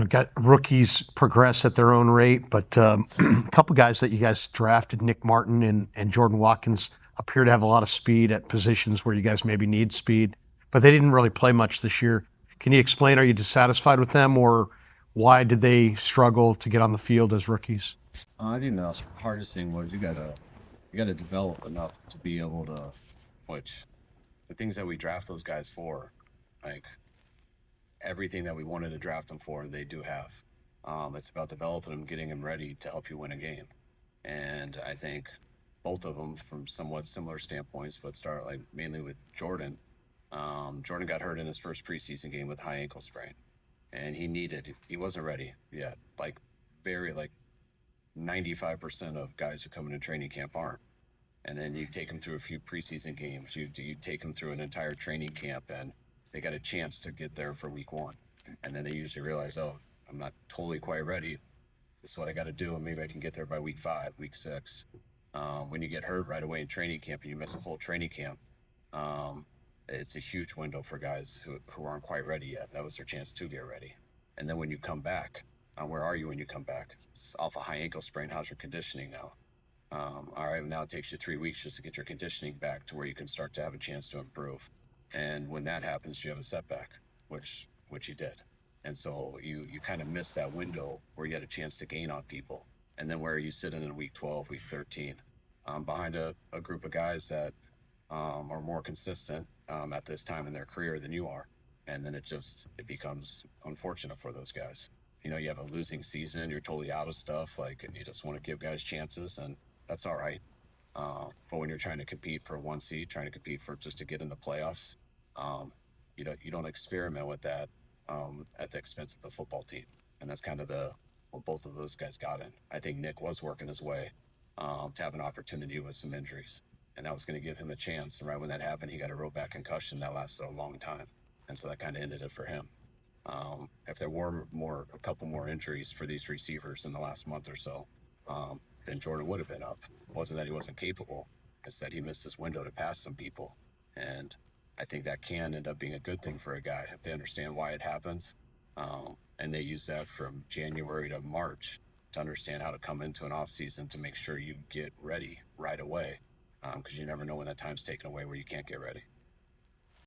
got rookies progress at their own rate, but a couple guys that you guys drafted, Nick Martin and Jordan Watkins, appear to have a lot of speed at positions where you guys maybe need speed, but they didn't really play much this year. Can you explain? Are you dissatisfied with them, or why did they struggle to get on the field as rookies? I think the hardest thing was you gotta develop enough to be able to, which the things that we draft those guys for, like everything that we wanted to draft them for, they do have. It's about developing them, getting them ready to help you win a game. And I think both of them from somewhat similar standpoints, but start like mainly with Jordan. Jordan got hurt in his first preseason game with high ankle sprain, and he wasn't ready yet. Like very like 95% of guys who come into training camp aren't. And then you take them through a few preseason games. You take them through an entire training camp, and they got a chance to get there for week one. And then they usually realize, oh, I'm not totally quite ready. This is what I got to do, and maybe I can get there by week five, week six. When you get hurt right away in training camp and you miss a whole training camp, um, it's a huge window for guys who aren't quite ready yet. That was their chance to get ready. And then when you come back, where are you when you come back? It's off a high ankle sprain. How's your conditioning now? All right, now it takes you 3 weeks just to get your conditioning back to where you can start to have a chance to improve. And when that happens, you have a setback, which you did. And so you kind of miss that window where you had a chance to gain on people. And then where are you sitting in week 12, week 13, behind a group of guys that are more consistent at this time in their career than you are. And then it becomes unfortunate for those guys. You have a losing season, you're totally out of stuff, like, and you just want to give guys chances, and that's all right. But when you're trying to compete for one seed, trying to compete for just to get in the playoffs, um, you don't experiment with that at the expense of the football team, and that's kind of the what both of those guys got in. I think Nick was working his way to have an opportunity with some injuries, and that was going to give him a chance. And right when that happened, he got a real bad concussion that lasted a long time, and so that kind of ended it for him. If there were a couple more injuries for these receivers in the last month or so, then Jordan would have been up. It wasn't that he wasn't capable; it's that he missed his window to pass some people, and I think that can end up being a good thing for a guy if they understand why it happens, and they use that from January to March to understand how to come into an off season to make sure you get ready right away, because you never know when that time's taken away where you can't get ready.